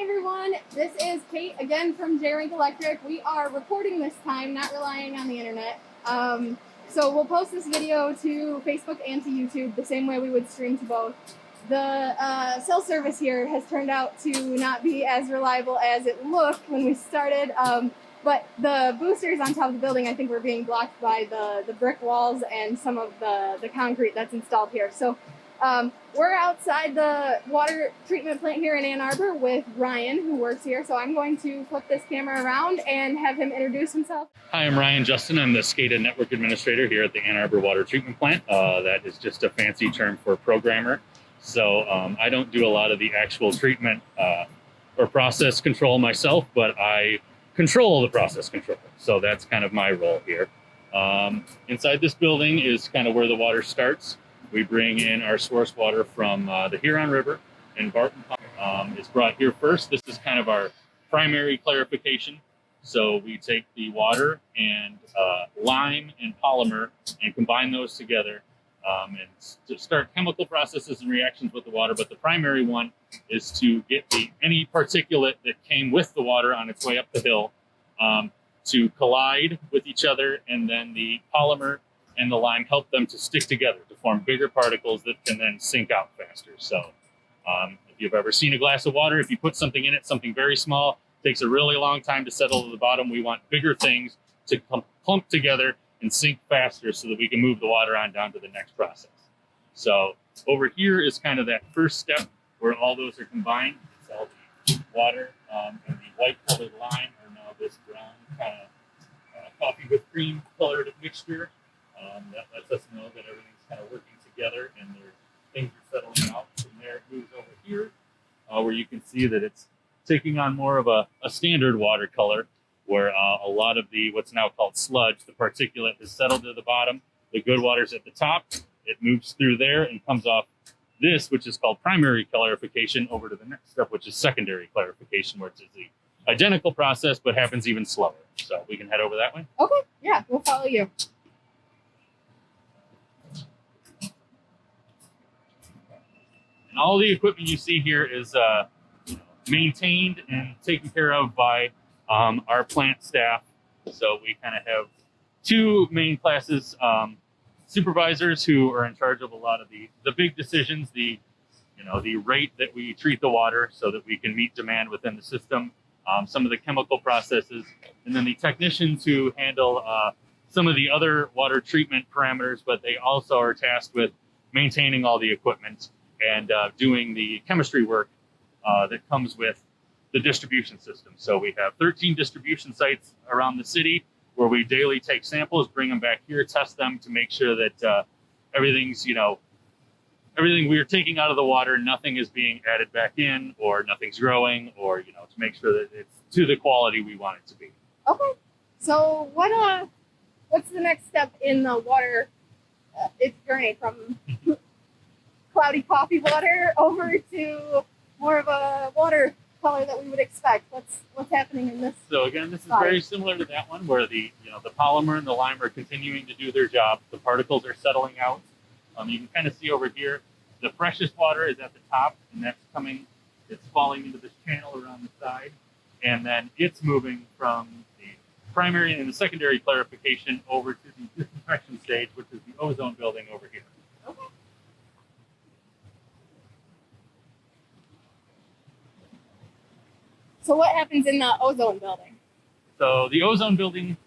everyone, this is Kate again from J-Rank Electric. We are recording this time, not relying on the internet. So we'll post this video to Facebook and to YouTube the same way we would stream to both. The cell service here has turned out to not be as reliable as it looked when we started, but the boosters on top of the building I think were being blocked by the brick walls and some of the concrete that's installed here. So we're outside the water treatment plant here in Ann Arbor with Ryan, who works here. So I'm going to flip this camera around and have him introduce himself. Hi, I'm Ryan Justin. I'm the SCADA network administrator here at the Ann Arbor Water Treatment Plant. That is just a fancy term for programmer. So I don't do a lot of the actual treatment or process control myself, but I control the process control. So that's kind of my role here. Inside this building is kind of where the water starts. We bring in our source water from the Huron River in Barton. It's brought here first. This is kind of our primary clarification. So we take the water and lime and polymer and combine those together and to start chemical processes and reactions with the water. But the primary one is to get any particulate that came with the water on its way up the hill to collide with each other, and then the polymer and the lime help them to stick together to form bigger particles that can then sink out faster. So if you've ever seen a glass of water, if you put something in it, something very small, takes a really long time to settle to the bottom. We want bigger things to clump together and sink faster so that we can move the water on down to the next process. So over here is kind of that first step where all those are combined. It's all the water and the white colored lime are now this brown kind of coffee with cream colored mixture. That lets us know that everything's kind of working together and things are settling out. From there, it moves over here, where you can see that it's taking on more of a standard water color, where a lot of the what's now called sludge, the particulate, is settled to the bottom. The good water's at the top. It moves through there and comes off this, which is called primary clarification, over to the next step, which is secondary clarification, where it's the identical process but happens even slower. So we can head over that way. Okay, yeah, we'll follow you. And all the equipment you see here is maintained and taken care of by our plant staff. So we kind of have two main classes, supervisors who are in charge of a lot of the big decisions, the rate that we treat the water so that we can meet demand within the system, some of the chemical processes, and then the technicians who handle some of the other water treatment parameters, but they also are tasked with maintaining all the equipment and doing the chemistry work that comes with the distribution system. So we have 13 distribution sites around the city where we daily take samples, bring them back here, test them to make sure that everything's, everything we're taking out of the water, nothing is being added back in, or nothing's growing, or, to make sure that it's to the quality we want it to be. Okay. So what's the next step in the water, its journey from cloudy coffee water over to more of a water color that we would expect? What's happening in this? So again, this is very similar to that one, where the polymer and the lime are continuing to do their job. The particles are settling out. You can kind of see over here, the freshest water is at the top, and it's falling into this channel around the side, and then it's moving from the primary and the secondary clarification over to the disinfection stage, which is the ozone building over here. Okay. So what happens in the ozone building? So the ozone building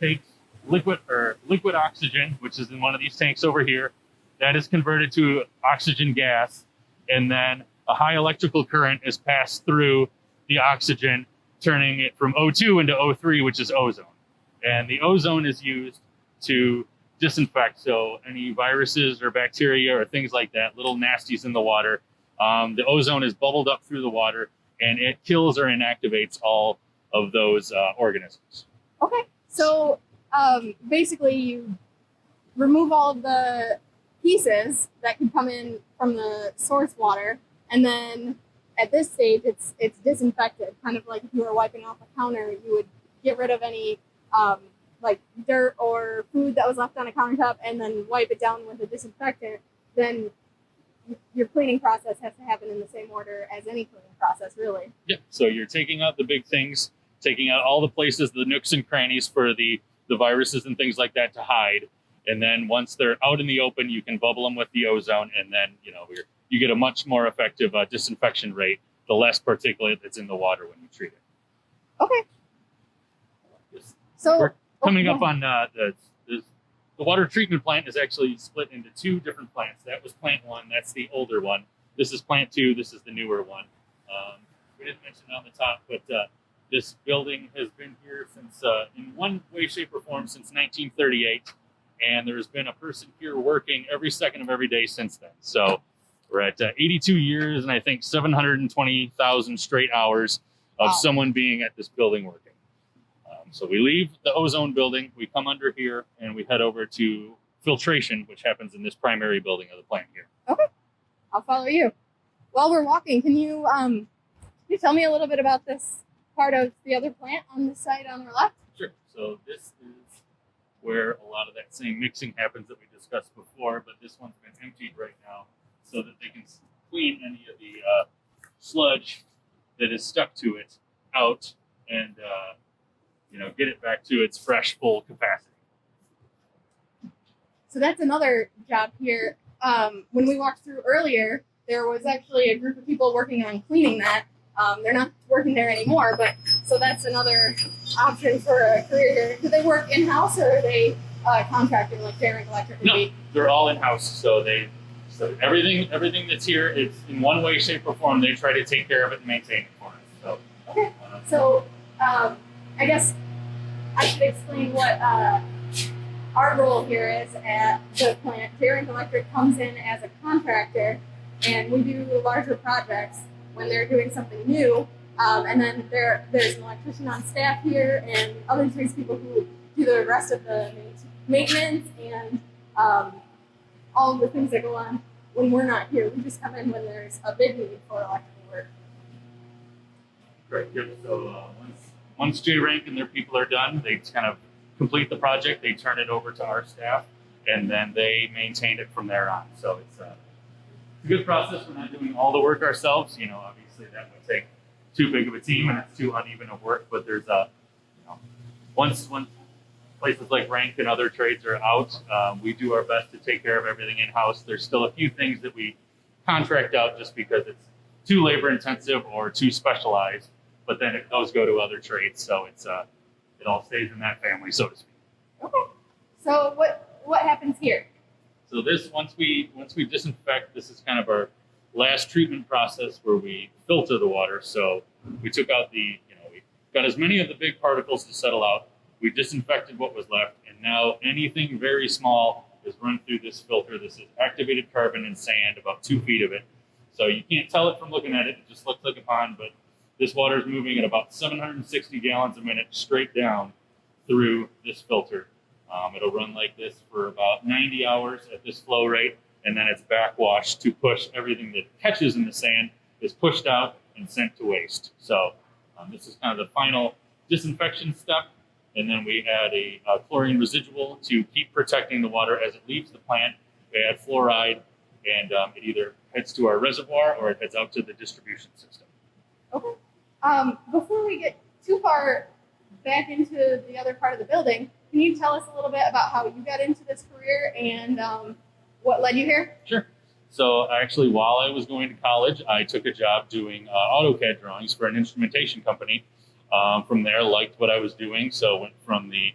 takes liquid oxygen, which is in one of these tanks over here. That is converted to oxygen gas, and then a high electrical current is passed through the oxygen, turning it from O2 into O3, which is ozone. And the ozone is used to disinfect, so any viruses or bacteria or things like that, little nasties in the water. The ozone is bubbled up through the water, and it kills or inactivates all of those organisms. Okay, so basically you remove all of the pieces that could come in from the source water, and then at this stage it's disinfected, kind of like if you were wiping off a counter, you would get rid of any like dirt or food that was left on a countertop and then wipe it down with a disinfectant. Then your cleaning process has to happen in the same order as any cleaning process, really. Yeah. So you're taking out the big things, taking out all the places, the nooks and crannies for the viruses and things like that to hide. And then once they're out in the open, you can bubble them with the ozone, and then you get a much more effective disinfection rate. The less particulate that's in the water when you treat it. Okay. We're coming up on the water treatment plant is actually split into two different plants. That was plant 1. That's the older one. This is plant 2. This is the newer one. We didn't mention it on the top, but this building has been here since, in one way, shape, or form, since 1938. And there's been a person here working every second of every day since then. So we're at 82 years and I think 720,000 straight hours of someone being at this building working. So we leave the ozone building, we come under here, and we head over to filtration, which happens in this primary building of the plant here. Okay, I'll follow you. While we're walking, can you tell me a little bit about this part of the other plant on this side on our left? Sure. So this is where a lot of that same mixing happens that we discussed before, but this one's been emptied right now so that they can clean any of the sludge that is stuck to it out and get it back to its fresh, full capacity. So that's another job here. When we walked through earlier, there was actually a group of people working on cleaning that. They're not working there anymore, but so that's another option for a career here. Do they work in-house or are they contracting like Jarring Electric would be? They're all in-house. So everything that's here, it's in one way, shape, or form. They try to take care of it and maintain it for us. So okay. I guess I should explain what our role here is at the plant. Jarring Electric comes in as a contractor, and we do larger projects when they're doing something new. And then there's an electrician on staff here and other tradespeople who do the rest of the maintenance and all of the things that go on when we're not here. We just come in when there's a big need for electrical work. Great. Yep. So once J Rank and their people are done, they kind of complete the project. They turn it over to our staff, and then they maintain it from there on. So it's a good process. We're not doing all the work ourselves. Obviously that would take too big of a team, and it's too uneven of work. But there's once places like Rank and other trades are out, we do our best to take care of everything in-house. There's still a few things that we contract out just because it's too labor-intensive or too specialized. But then those go to other trades, so it all stays in that family, so to speak. Okay. So what happens here? So once we disinfect, this is kind of our last treatment process where we filter the water. So we took out we got as many of the big particles to settle out. We disinfected what was left, and now anything very small is run through this filter. This is activated carbon and sand, about 2 feet of it. So you can't tell it from looking at it. It just looks like a pond, but this water is moving at about 760 gallons a minute straight down through this filter. It'll run like this for about 90 hours at this flow rate, and then it's backwashed to push everything that catches in the sand is pushed out and sent to waste. So this is kind of the final disinfection step, and then we add a chlorine residual to keep protecting the water as it leaves the plant. We add fluoride, and it either heads to our reservoir or it heads out to the distribution system. Okay. Before we get too far back into the other part of the building, can you tell us a little bit about how you got into this career and what led you here? Sure. So actually, while I was going to college, I took a job doing AutoCAD drawings for an instrumentation company. From there, liked what I was doing, so went from the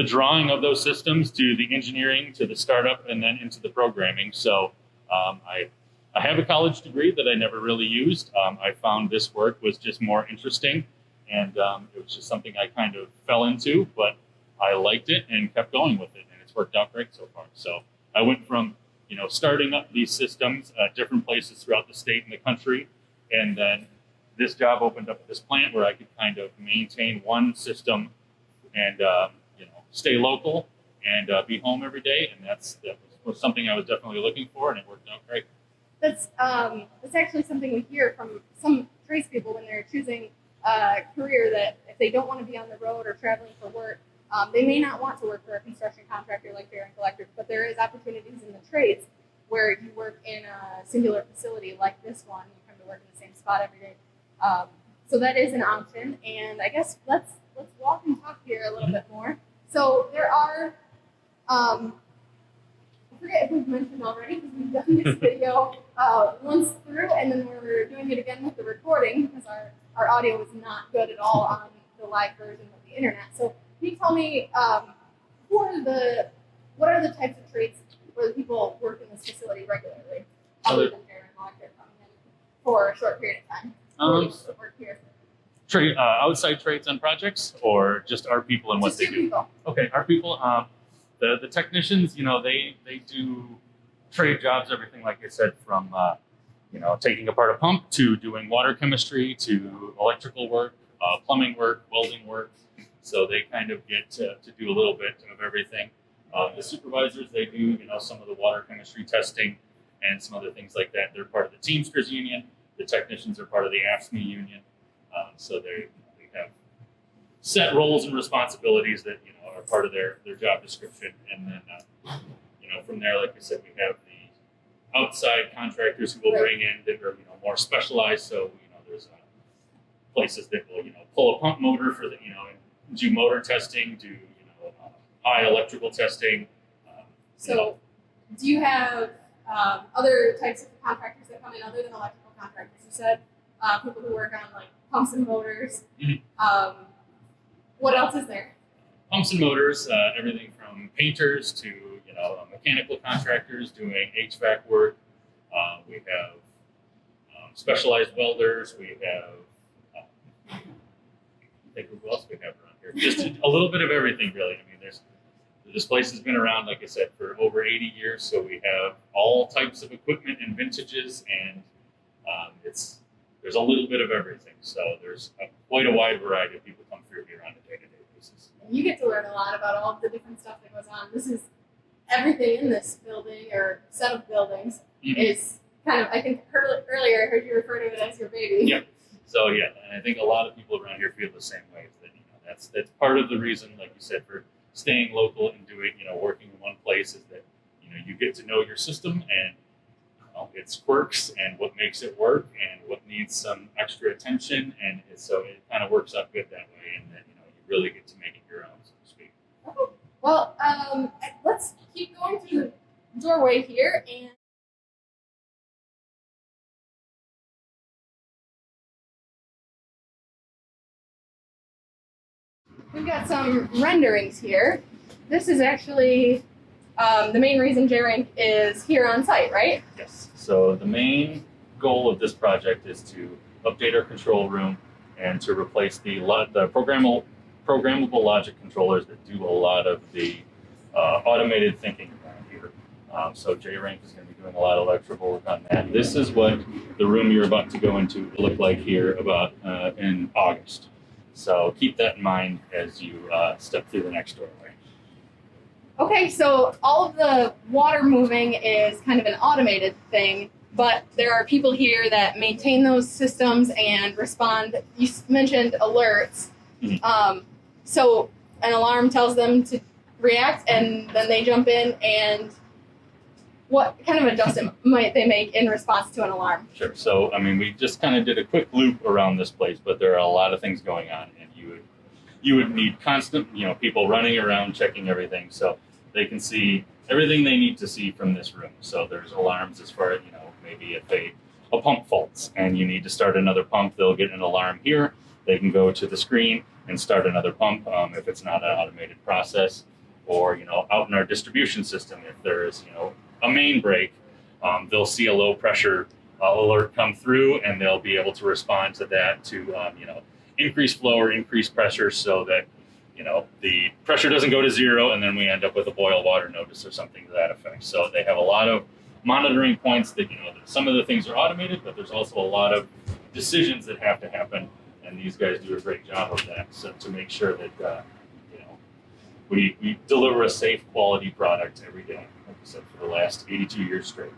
drawing of those systems to the engineering to the startup and then into the programming. So I have a college degree that I never really used. I found this work was just more interesting, and it was just something I kind of fell into, but I liked it and kept going with it, and it's worked out great so far. So I went from starting up these systems at different places throughout the state and the country, and then this job opened up this plant where I could kind of maintain one system and stay local and be home every day, and that was something I was definitely looking for, and it worked out great. That's actually something we hear from some tradespeople when they're choosing a career, that if they don't want to be on the road or traveling for work, they may not want to work for a construction contractor like Jarring Electric, but there is opportunities in the trades where you work in a singular facility like this one. You can to work in the same spot every day. So that is an option. And I guess let's walk and talk here a little bit more. So there are, I forget if we've mentioned already because we've done this video once through, and then we're doing it again with the recording because our audio is not good at all on the live version of the internet. So can you tell me what are the types of trades where the people work in this facility regularly, other than Jared Electric coming in for a short period of time? Work here. Outside trades on projects, or just our people and what Just they your do? people. Okay, our people, the technicians, they do trade jobs, everything like I said, from taking apart a pump to doing water chemistry to electrical work, plumbing work, welding work. So they kind of get to do a little bit of everything. The supervisors, they do some of the water chemistry testing and some other things like that. They're part of the Teamsters union. The technicians are part of the AFSCME union. So they have set roles and responsibilities that are part of their job description. And then from there, like I said, we have the outside contractors who will bring in that are more specialized. So there's places that will pull a pump motor for the do motor testing, do high electrical testing. So do you have other types of contractors that come in other than electrical contractors? You said people who work on like pumps and motors. Mm-hmm. What else is there? Pumps and motors, everything from painters to mechanical contractors doing HVAC work. We have specialized welders. We have I think who else we have around here? Just a little bit of everything, really. I mean, this place has been around, like I said, for over 80 years. So we have all types of equipment and vintages, and there's a little bit of everything. So there's quite a wide variety of people come through here on a day-to-day basis. You get to learn a lot about all the different stuff that goes on. This is everything in this building or set of buildings is kind of, I think earlier I heard you refer to it as your baby. Yeah. So yeah, and I think a lot of people around here feel the same way. That that's part of the reason, like you said, for staying local and doing working in one place is that you get to know your system and its quirks and what makes it work and what needs some extra attention, and so it kind of works out good that way, and then you really get to make it your own, so to speak. Okay. Well, let's keep going through the doorway here, and we've got some renderings here. This is actually the main reason J-Rank is here on site, right? Yes. So the main goal of this project is to update our control room and to replace the programmable logic controllers that do a lot of the automated thinking around here. So J-Rank is going to be doing a lot of electrical work on that. This is what the room you're about to go into will look like here in August. So keep that in mind as you step through the next doorway. Okay, so all of the water moving is kind of an automated thing, but there are people here that maintain those systems and respond. You mentioned alerts. Mm-hmm. So an alarm tells them to react, and then they jump in, and what kind of adjustment might they make in response to an alarm? Sure. So, I mean, we just kind of did a quick loop around this place, but there are a lot of things going on, and you would need constant, people running around checking everything so they can see everything they need to see from this room. So there's alarms as far as, maybe if a pump faults and you need to start another pump, they'll get an alarm here. They can go to the screen and start another pump if it's not an automated process. Or, out in our distribution system, if there is, a main break, they'll see a low pressure alert come through, and they'll be able to respond to that to, increase flow or increase pressure so that, the pressure doesn't go to zero and then we end up with a boil water notice or something to that effect. So they have a lot of monitoring points that, some of the things are automated, but there's also a lot of decisions that have to happen. And these guys do a great job of that. So to make sure that, we deliver a safe quality product every day, like I said, for the last 82 years straight.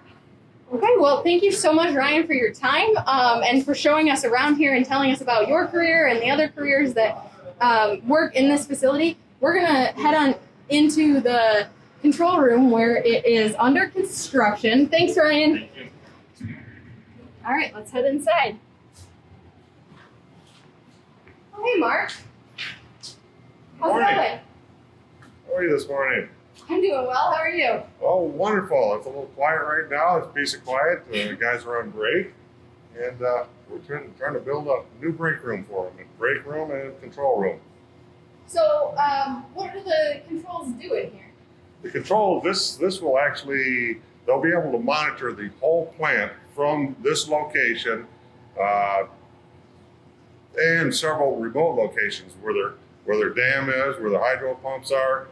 Okay, well, thank you so much, Ryan, for your time and for showing us around here and telling us about your career and the other careers that work in this facility. We're going to head on into the control room where it is under construction. Thanks, Ryan. Thank you. All right, let's head inside. Oh, hey, Mark. How's it Morning. going? How are you this morning? I'm doing well. How are you? Oh, wonderful. It's a little quiet right now. It's peace and quiet. The guys are on break. And we're trying to build a new break room for them. A break room and control room. So, what do the controls do in here? The control, this will actually, they'll be able to monitor the whole plant from this location and several remote locations where their dam is, where the hydro pumps are.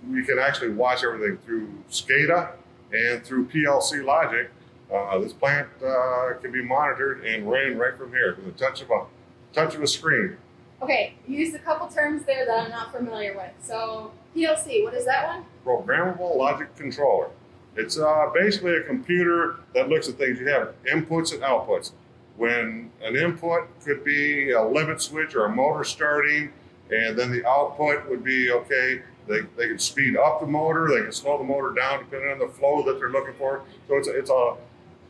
We can actually watch everything through SCADA and through PLC logic. This plant can be monitored and ran right from here with a touch of a screen. Okay, you used a couple terms there that I'm not familiar with. So, PLC, what is that one? Programmable logic controller. It's basically a computer that looks at things. You have inputs and outputs. When an input could be a limit switch or a motor starting, and then the output would be, okay, they can speed up the motor, they can slow the motor down depending on the flow that they're looking for. So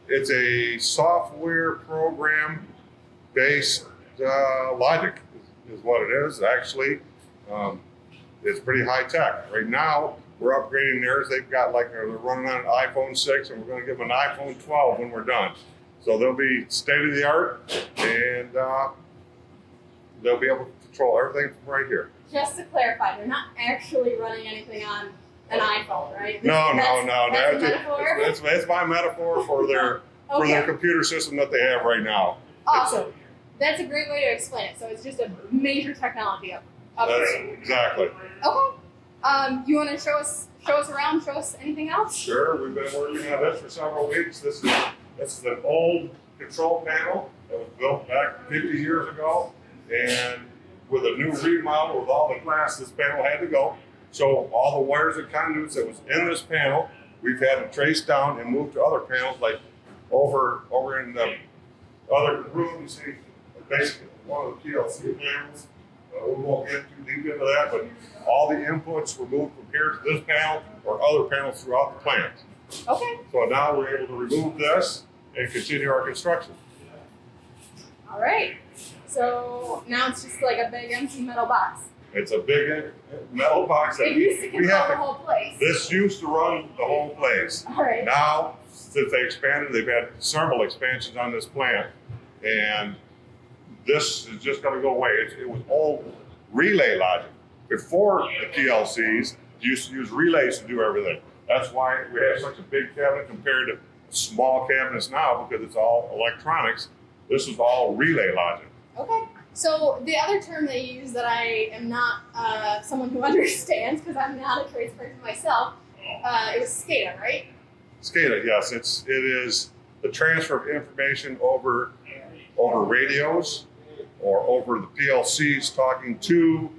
it's a software program based logic is what it is. Actually, it's pretty high tech. Right now, we're upgrading theirs. They've got they're running on an iPhone 6, and we're going to give them an iPhone 12 when we're done. So they'll be state of the art, and they'll be able to control everything from right here. Just to clarify, they're not actually running anything on an iPhone, right? No. That's a metaphor? It's my metaphor for their computer system that they have right now. Awesome. That's a great way to explain it. So it's just a major technology upgrade. That's exactly. Okay. You want to show us around? Show us anything else? Sure. We've been working on this for several weeks. This is an old control panel that was built back 50 years ago, and with a new remodel with all the glass, this panel had to go. So all the wires and conduits that was in this panel, we've had to trace down and move to other panels, like over in the other room. You see, basically one of the PLC panels. We won't get too deep into that, but all the inputs were moved from here to this panel or other panels throughout the plant. Okay. So now we're able to remove this and continue our construction. All right. So now it's just like a big empty metal box. It's a big metal box that It used to we control have the to. whole place. This used to run the whole place. All right. Now, since they expanded, they've had several expansions on this plant, and this is just going to go away. It was old relay logic. Before the PLCs, you used to use relays to do everything. That's why we have such a big cabinet compared to small cabinets now, because it's all electronics. This is all relay logic. Okay. So the other term they use that I am not someone who understands, because I'm not a tradesperson myself, it was SCADA, right? SCADA, yes, it is the transfer of information over radios or over the PLCs talking to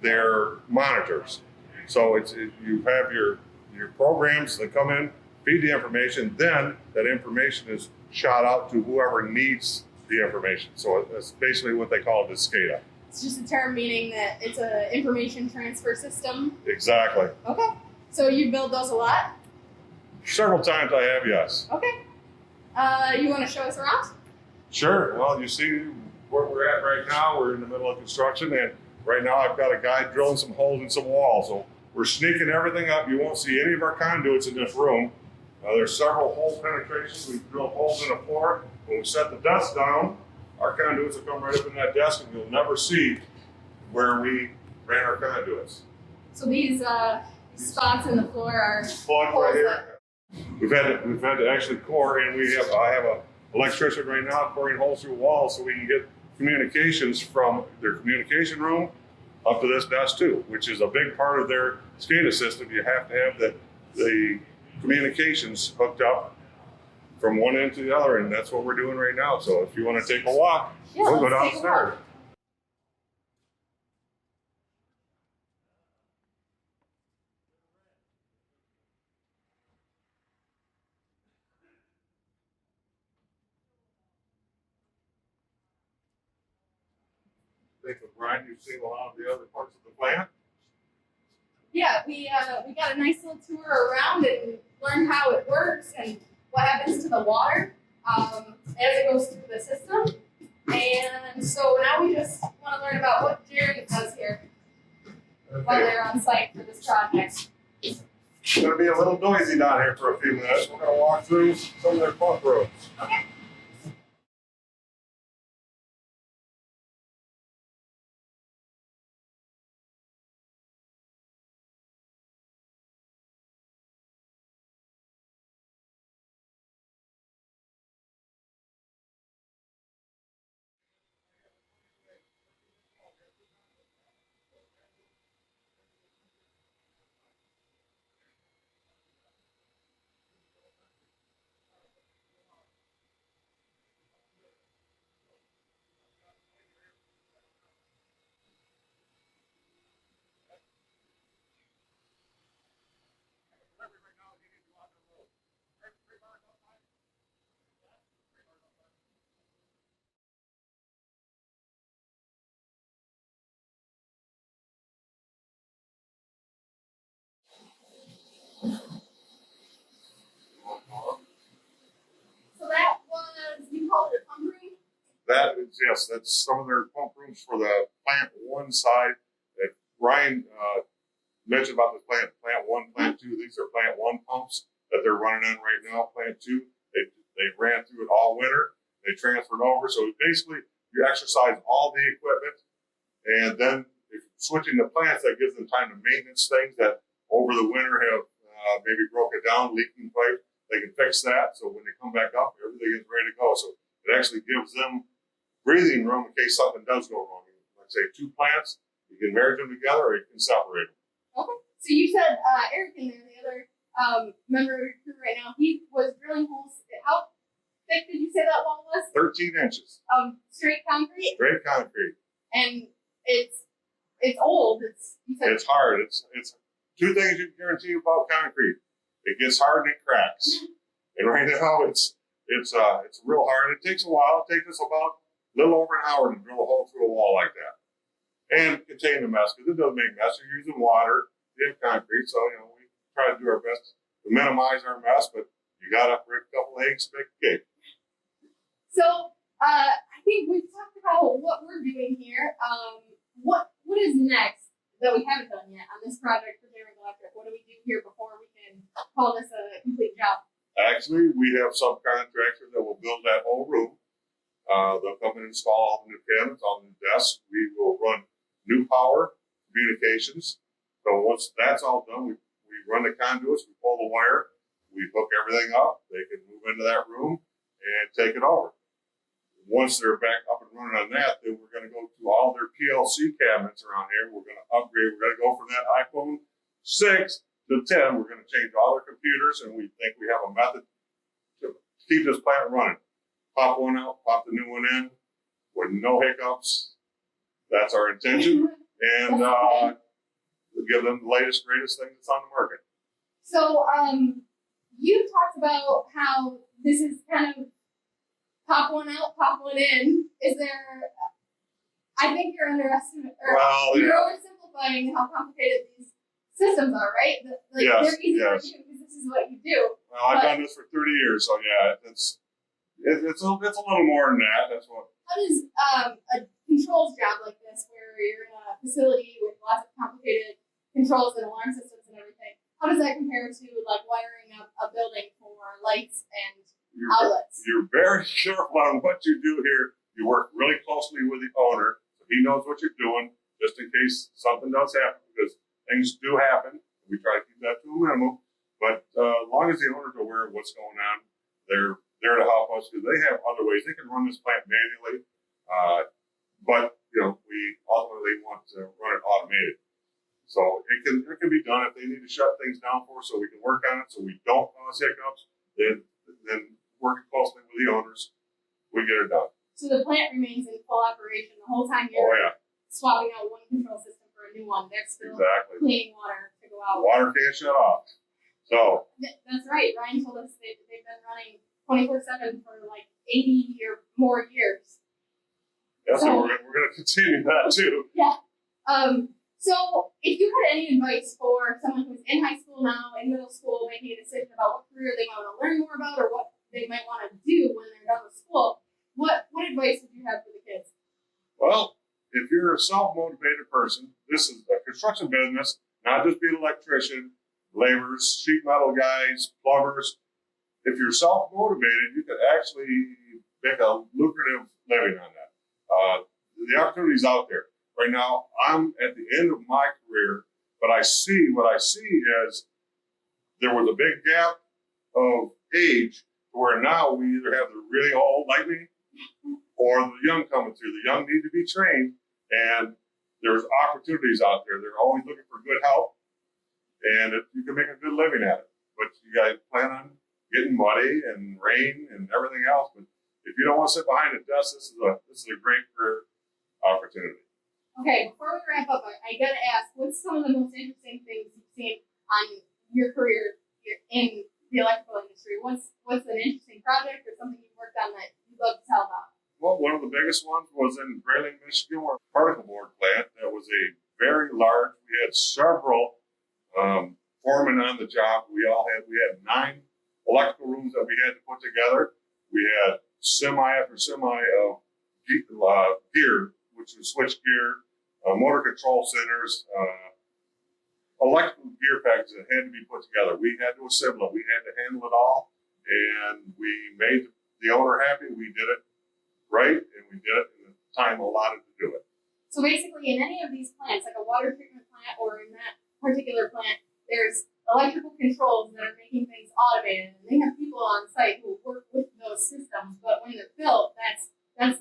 their monitors. So you have your programs that come in, feed the information, then that information is shot out to whoever needs the information. So that's basically what they call it, is SCADA. It's just a term meaning that it's an information transfer system. Exactly. Okay. So you build those a lot? Several times I have, yes. Okay. You want to show us around? Sure. Well, you see where we're at right now. We're in the middle of construction, and right now I've got a guy drilling some holes in some walls. So we're sneaking everything up. You won't see any of our conduits in this room. There's several hole penetrations. We drill holes in the floor. When we set the desk down, our conduits will come right up in that desk, and you'll never see where we ran our conduits. So these spots in the floor are Plug holes right here. that- We've had to actually core, and I have a electrician right now coring holes through walls so we can get communications from their communication room up to this desk too, which is a big part of their SCADA system. You have to have the communications hooked up from one end to the other, and that's what we're doing right now. So if you want to take a walk, Yeah, we'll go let's take a downstairs. walk. I think with Brian, you've seen a lot of the other parts of the plant. Yeah, we got a nice little tour around and learned how it works and what happens to the water. as it goes through the system. And so now we just want to learn about what Jerry does here while they're on site for this project. It's going to be a little noisy down here for a few minutes. We're going to walk through some of their pump roads. Okay. So that was, you called it a pump room? That is, yes, that's some of their pump rooms for the plant one side. That Ryan mentioned about the plant one, plant two. These are plant one pumps that they're running on right now. Plant two, they ran through it all winter. They transferred over. So basically, you exercise all the equipment, and then if you're switching the plants, that gives them time to maintenance things that over the winter have maybe broken down, leaking pipe. They can fix that. So when they come back up, everything is ready to go. So it actually gives them breathing room in case something does go wrong. Like say two plants, you can merge them together or you can separate them. Okay. So you said Eric in there, the other member of your crew right now, he was drilling holes. How thick did you say that wall was? 13 inches. Straight concrete? Straight concrete. And it's old. It's hard. It's two things you can guarantee about concrete. It gets hard and it cracks. And right now it's real hard. It takes a while. It takes us about a little over an hour to drill a hole through a wall like that. And contain the mess, because it doesn't make mess. You're using water, you have concrete, so we try to do our best to minimize our mess, but you gotta break a couple eggs to make a cake. So I think we've talked about what we're doing here. What is next that we haven't done yet on this project for Jerry Electric? What do we do here before we can call this a complete job? Actually, we have subcontractors that will build that whole room. They'll come and install all the new cabinets, all the new desks. We will run new power, communications. So once that's all done, we run the conduits, we pull the wire, we hook everything up. They can move into that room and take it over. Once they're back up and running on that, then we're going to go to all their PLC cabinets around here. We're going to upgrade. We're going to go from that iPhone 6 to 10. We're going to change all their computers, and we think we have a method to keep this plant running. Pop one out, pop the new one in with no hiccups. That's our intention. And we'll give them the latest, greatest thing that's on the market. So you talked about how this is kind of pop one out, pop one in. Is there, I think you're underestimating, or you're oversimplifying how complicated these systems are, right? Yes, they're easy for you because this is what you do. Well, I've done this for 30 years, so yeah, it's a little more than that. That's what. How does a controls job like this, where you're in a facility with lots of complicated controls and alarm systems and everything, how does that compare to like wiring up a building for lights and outlets? You're very careful on what you do here. You work really closely with the owner, so he knows what you're doing, just in case something does happen, because things do happen. We try to keep that to a minimum, but as long as the owner's aware of what's going on, they're there to help us, because they have other ways. They can run this plant manually, but we ultimately want to run it automated. So it can be done if they need to shut things down for us, so we can work on it, so we don't cause hiccups. Then working closely with the owners, we get it done. So the plant remains in full operation the whole time you're swapping out one control system for a new one. There's still clean water to go out. Water can't shut off. So that's right. Ryan told us they've been running 24/7 for like 80 or more years. Yeah, so we're going to continue that too. Yeah. So if you had any advice for someone who's in high school now, in middle school, making a decision about what career they want to learn more about, or what they might want to do when they're done with school. What advice would you have for the kids? Well, if you're a self-motivated person, this is a construction business, not just be an electrician, laborers, sheet metal guys, plumbers. If you're self-motivated, you could actually make a lucrative living on that. The opportunity's out there. Right now, I'm at the end of my career, but what I see is there was a big gap of age where now we either have the really old like me or the young coming through. The young need to be trained, and there's opportunities out there. They're always looking for good help, and you can make a good living at it. But you guys plan on getting muddy and rain and everything else. But if you don't want to sit behind a desk, this is a great career opportunity. Okay, before we wrap up, I gotta ask, what's some of the most interesting things you've seen on your career in the electrical industry? What's an interesting project or something you've worked on that you'd love to tell about? Well, one of the biggest ones was in Grayling, Michigan, where a particle board plant that was a very large. We had several foremen on the job. We had 9 electrical rooms that we had to put together. We had semi after semi of gear, which was switch gear, motor control centers, electrical gear packages that had to be put together. We had to assemble it. We had to handle it all, and we made the owner happy. We did it right, and we did it in the time allotted to do it. So basically, in any of these plants, like a water treatment plant or in that particular plant, there's electrical controls that are making things automated, and they have people on site who work with those systems. But when they're built, that's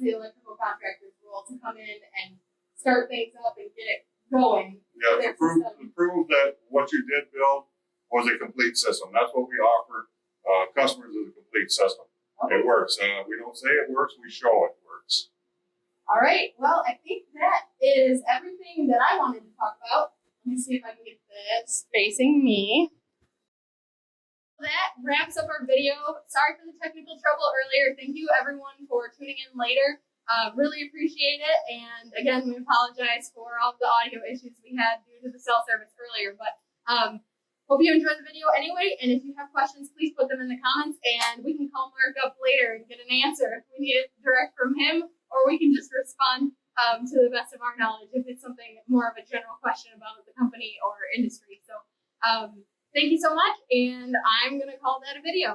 the electrical contractor's role to come in and start things up and get it going. Yeah, to prove that what you did build was a complete system. That's what we offer customers, is a complete system. Okay. It works. We don't say it works, we show it works. All right. Well, I think that is everything that I wanted to talk about. Let me see if I can get this facing me. That wraps up our video. Sorry for the technical trouble earlier. Thank you, everyone, for tuning in later. Really appreciate it. And again, we apologize for all the audio issues we had due to the cell service earlier. But hope you enjoyed the video anyway. And if you have questions, please put them in the comments, and we can call Mark up later and get an answer if we need it direct from him, or we can just respond to the best of our knowledge if it's something more of a general question about the company or industry. So thank you so much, and I'm going to call that a video.